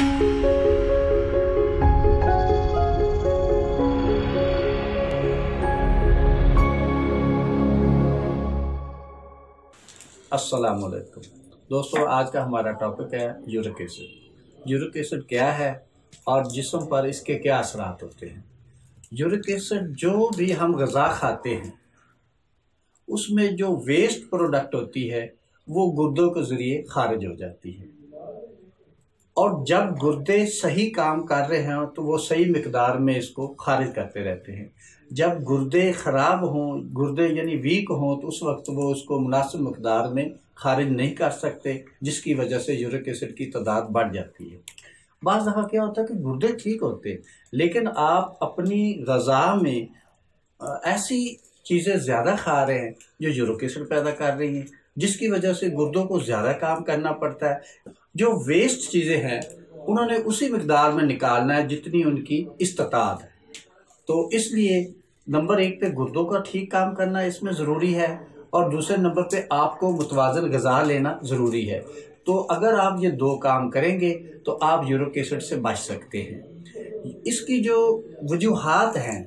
अस्सलाम वालेकुम दोस्तों, आज का हमारा टॉपिक है यूरिक एसिड। यूरिक एसिड क्या है और जिस्म पर इसके क्या असरात होते हैं। यूरिक एसिड जो भी हम ग़िज़ा खाते हैं उसमें जो वेस्ट प्रोडक्ट होती है वो गुर्दों के ज़रिए खारिज हो जाती है, और जब गुर्दे सही काम कर रहे हों तो वो सही मिकदार में इसको खारिज करते रहते हैं। जब गुर्दे ख़राब हों, गुर्दे यानी वीक हों, तो उस वक्त वो उसको मुनासिब मिकदार में खारिज नहीं कर सकते, जिसकी वजह से यूरिक एसिड की तादाद बढ़ जाती है। बाज़ दफ़ा क्या होता है कि गुर्दे ठीक होते हैं, लेकिन आप अपनी ग़िज़ा में ऐसी चीज़ें ज़्यादा खा रहे हैं जो यूरिक एसिड पैदा कर रही हैं, जिसकी वजह से गुर्दों को ज़्यादा काम करना पड़ता है। जो वेस्ट चीज़ें हैं उन्होंने उसी मिकदार में निकालना है जितनी उनकी इस्तात है। तो इसलिए नंबर 1 पे गुर्दों का ठीक काम करना इसमें ज़रूरी है, और दूसरे नंबर पे आपको मुतवाज़न ग़िज़ा लेना ज़रूरी है। तो अगर आप ये 2 काम करेंगे तो आप यूरिक एसिड से बच सकते हैं। इसकी जो वजूहात हैं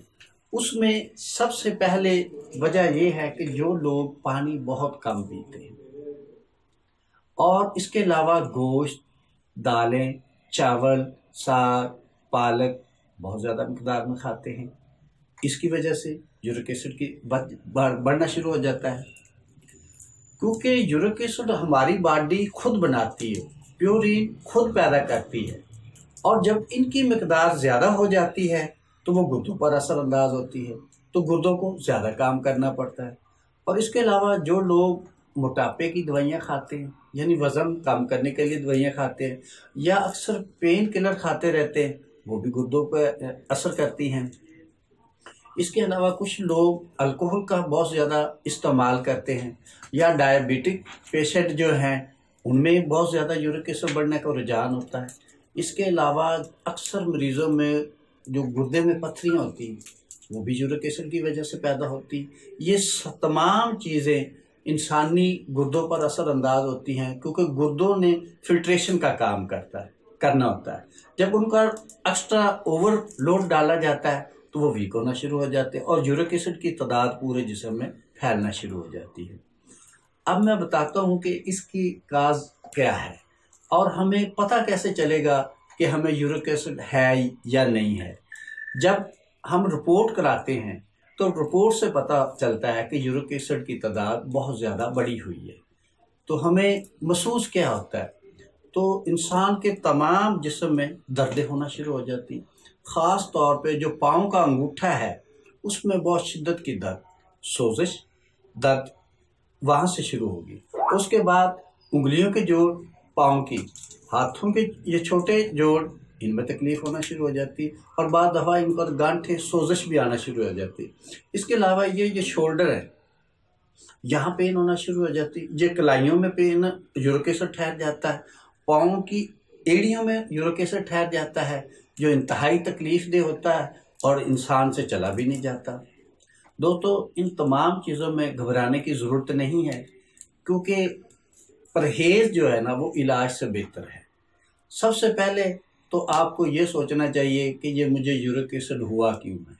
उसमें सबसे पहले वजह यह है कि जो लोग पानी बहुत कम पीते हैं, और इसके अलावा गोश्त, दालें, चावल, साग, पालक बहुत ज़्यादा मिकदार में खाते हैं, इसकी वजह से यूरिक एसिड की बढ़ना शुरू हो जाता है। क्योंकि यूरिक एसिड हमारी बॉडी खुद बनाती है, प्यूरिन खुद पैदा करती है, और जब इनकी मिकदार ज़्यादा हो जाती है तो वो गुर्दों पर असरअंदाज होती है, तो गुर्दों को ज़्यादा काम करना पड़ता है। और इसके अलावा जो लोग मोटापे की दवाइयाँ खाते हैं, यानी वज़न कम करने के लिए दवाइयाँ खाते हैं, या अक्सर पेन किलर खाते रहते हैं, वो भी गुर्दों पर असर करती हैं। इसके अलावा कुछ लोग अल्कोहल का बहुत ज़्यादा इस्तेमाल करते हैं, या डायबिटिक पेशेंट जो हैं उनमें बहुत ज़्यादा यूरिक एसिड बढ़ने का रुझान होता है। इसके अलावा अक्सर मरीज़ों में जो गुर्दे में पत्थरियाँ होती हैं वो भी यूरिक एसिड की वजह से पैदा होती। ये तमाम चीज़ें इंसानी गुर्दों पर असर अंदाज होती हैं, क्योंकि गुर्दों ने फिल्ट्रेशन का काम करना होता है। जब उनका एक्स्ट्रा ओवरलोड डाला जाता है तो वो वीक होना शुरू हो जाते हैं, और यूरिक एसिड की तादाद पूरे जिस्म में फैलना शुरू हो जाती है। अब मैं बताता हूँ कि इसकी काज क्या है, और हमें पता कैसे चलेगा कि हमें यूरिक एसिड है या नहीं है। जब हम रिपोर्ट कराते हैं तो रिपोर्ट से पता चलता है कि यूरिक एसिड की तादाद बहुत ज़्यादा बढ़ी हुई है। तो हमें महसूस क्या होता है, तो इंसान के तमाम जिस्म में दर्दें होना शुरू हो जाती, ख़ास तौर पे जो पाँव का अंगूठा है उसमें बहुत शिद्दत की दर्द, सोजिश, दर्द वहाँ से शुरू होगी। उसके बाद उंगलियों के जोड़, पाँव की, हाथों के ये छोटे जोड़, इनमें तकलीफ़ होना शुरू हो जाती, और बाद दफ़ा इन पर गांठें, सोजिश भी आना शुरू हो जाती। इसके अलावा ये शोल्डर है, यहाँ पेन होना शुरू हो जाती, ये कलाइयों में पेन, यूरिक एसिड ठहर जाता है, पाँव की एड़ियों में यूरिक एसिड ठहर जाता है, जो इंतहाई तकलीफ़ दे होता है, और इंसान से चला भी नहीं जाता। दोस्तों, इन तमाम चीज़ों में घबराने की ज़रूरत नहीं है, क्योंकि परहेज़ जो है ना वो इलाज से बेहतर है। सबसे पहले तो आपको ये सोचना चाहिए कि ये मुझे यूरिक एसिड हुआ क्यों है,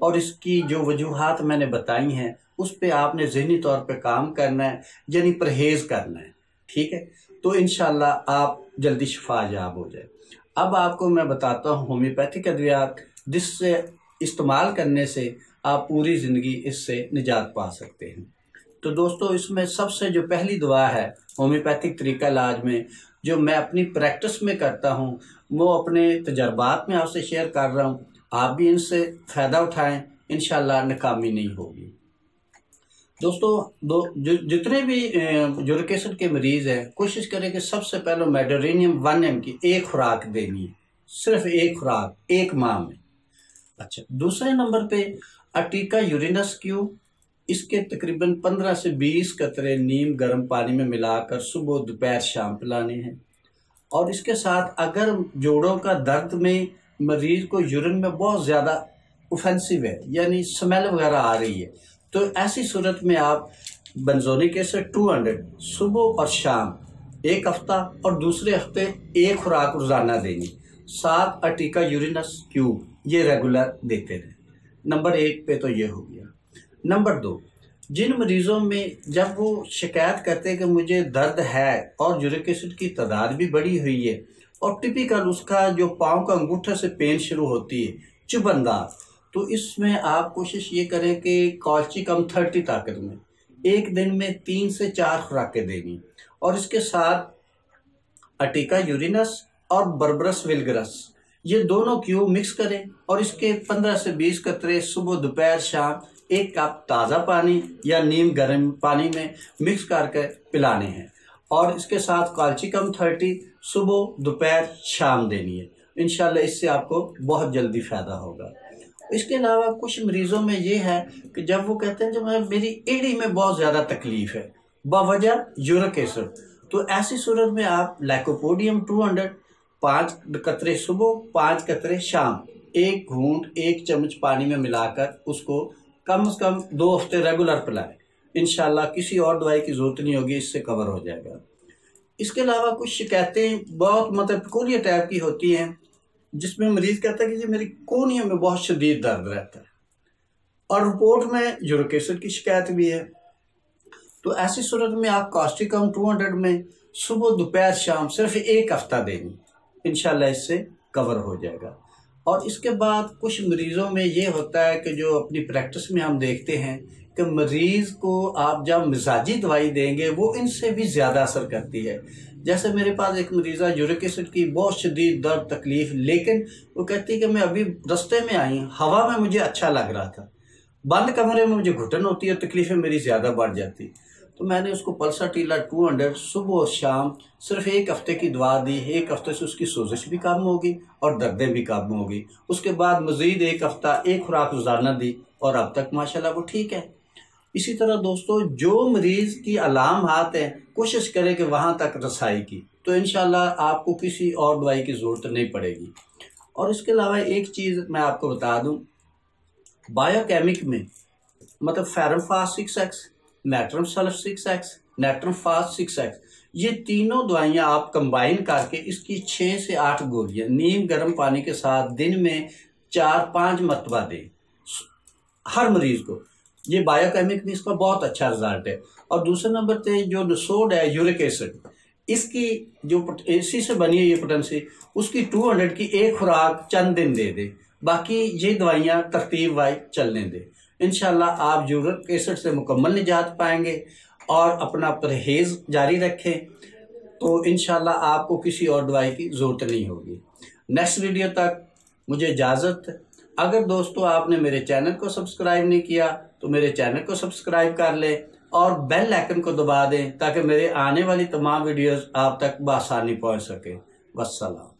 और इसकी जो वजूहात मैंने बताई हैं उस पे आपने ज़हनी तौर पे काम करना है, यानी परहेज़ करना है। ठीक है, तो इंशाअल्लाह आप जल्दी शिफायाब हो जाए। अब आपको मैं बताता हूँ होम्योपैथिक अद्वियात, जिससे इस्तेमाल करने से आप पूरी ज़िंदगी इससे निजात पा सकते हैं। तो दोस्तों, इसमें सबसे जो पहली दवा है होम्योपैथिक तरीका इलाज में, जो मैं अपनी प्रैक्टिस में करता हूँ, वो अपने तजर्बात में आपसे शेयर कर रहा हूँ। आप भी इनसे फ़ायदा उठाएं, इंशाअल्लाह नाकामी नहीं होगी। दोस्तों, जितने भी यूरिक एसिड के मरीज़ हैं, कोशिश करें कि सबसे पहले मेडिटेरेनियम 1 mg की एक खुराक देनी है, सिर्फ एक खुराक 1 माह में। अच्छा, दूसरे नंबर पे अटीका यूरिनस क्यू, इसके तकरीबन 15 से 20 कतरे नीम गर्म पानी में मिलाकर सुबह, दोपहर, शाम पिलाने हैं। और इसके साथ अगर जोड़ों का दर्द में मरीज़ को यूरिन में बहुत ज़्यादा ऑफेंसिव है, यानी स्मेल वगैरह आ रही है, तो ऐसी सूरत में आप बेंजोनिक एसिड 200 सुबह और शाम 1 हफ्ता और दूसरे हफ्ते 1 खुराक रोजाना देनी। 7 अर्टिका यूरिनस क्यूब ये रेगुलर देते रहे। नंबर 1 पे तो ये हो गया। नंबर 2, जिन मरीजों में जब वो शिकायत करते हैं कि मुझे दर्द है और यूरिक एसिड की तादाद भी बढ़ी हुई है और टिपिकल उसका जो पाँव का अंगूठा से पेन शुरू होती है चुभनदार, तो इसमें आप कोशिश ये करें कि कॉल्चिकम 30 ताकत में एक दिन में 3 से 4 खुराकें देनी और इसके साथ अर्टिका यूरिनस और बर्बरस विल्गरस ये दोनों क्यूब मिक्स करें और इसके 15 से 20 कतरे सुबह दोपहर शाम 1 कप ताज़ा पानी या नीम गर्म पानी में मिक्स करके पिलाने हैं और इसके साथ कॉल्चिकम 30 सुबह दोपहर शाम देनी है। इंशाल्लाह इससे आपको बहुत जल्दी फ़ायदा होगा। इसके अलावा कुछ मरीज़ों में ये है कि जब वो कहते हैं जब मेरी एड़ी में बहुत ज़्यादा तकलीफ़ है बवजह यूरिक एसिड, तो ऐसी सूरत में आप लाइकोपोडियम 200 5 कतरे सुबह 5 कतरे शाम 1 घूंट 1 चम्मच पानी में मिलाकर उसको कम से कम 2 हफ्ते रेगुलर पिलाएं। इंशाल्लाह किसी और दवाई की ज़रूरत नहीं होगी, इससे कवर हो जाएगा। इसके अलावा कुछ शिकायतें बहुत पेकुलियर टाइप की होती हैं जिसमें मरीज़ कहता है कि जी मेरी कोहनियों में बहुत शदीद दर्द रहता है और रिपोर्ट में यूरिक एसिड की शिकायत भी है। तो ऐसी सूरत में आप कॉस्टिकम 200 में सुबह दोपहर शाम सिर्फ 1 हफ्ता देनी, इंशाल्लाह इससे कवर हो जाएगा। और इसके बाद कुछ मरीज़ों में ये होता है कि जो अपनी प्रैक्टिस में हम देखते हैं कि मरीज़ को आप जब मिजाजी दवाई देंगे वो इनसे भी ज़्यादा असर करती है। जैसे मेरे पास एक मरीज़ा यूरिक एसिड की बहुत शदीद दर्द तकलीफ़, लेकिन वो कहती है कि मैं अभी रास्ते में आई, हवा में मुझे अच्छा लग रहा था, बंद कमरे में मुझे घुटन होती है, तकलीफ़ें मेरी ज़्यादा बढ़ जाती। तो मैंने उसको पल्साटीला 200 सुबह और शाम सिर्फ 1 हफ्ते की दवा दी। 1 हफ्ते से उसकी सोजिश भी कम होगी और दर्दें भी कम होगी। उसके बाद मज़ीद 1 हफ्ता 1 खुराक रोज़ाना दी और अब तक माशाल्लाह वो ठीक है। इसी तरह दोस्तों जो मरीज़ की अलामात हैं कोशिश करें कि वहाँ तक रसाई की, तो इंशाल्लाह आपको किसी और दवाई की ज़रूरत नहीं पड़ेगी। और इसके अलावा एक चीज़ मैं आपको बता दूँ, बायोकेमिक में फेरमफास 6x, natrum sulph 6x, natrum fast 6x, ये तीनों दवाइयाँ आप कंबाइन करके इसकी 6 से 8 गोलियाँ नीम गर्म पानी के साथ दिन में 4-5 मरतबा दें हर मरीज़ को। ये बायोकेमिक में इसका बहुत अच्छा रिजल्ट है। और दूसरे नंबर पे जो नसोड है यूरिक एसिड, इसकी जो एसी से बनी है ये पोटेंसी, उसकी 200 की 1 खुराक चंद दिन दे दे, बाकी ये दवाइयाँ तरतीब वाइज चलने दें। इंशाल्लाह आप यूरिक एसिड से मुकम्मल निजात पाएंगे और अपना परहेज़ जारी रखें, तो इंशाल्लाह आपको किसी और दवाई की ज़रूरत नहीं होगी। नेक्स्ट वीडियो तक मुझे इजाज़त। अगर दोस्तों आपने मेरे चैनल को सब्सक्राइब नहीं किया तो मेरे चैनल को सब्सक्राइब कर लें और बेल आइकन को दबा दें ताकि मेरे आने वाली तमाम वीडियोस आप तक बआसानी पहुंच सके। वस्सलाम।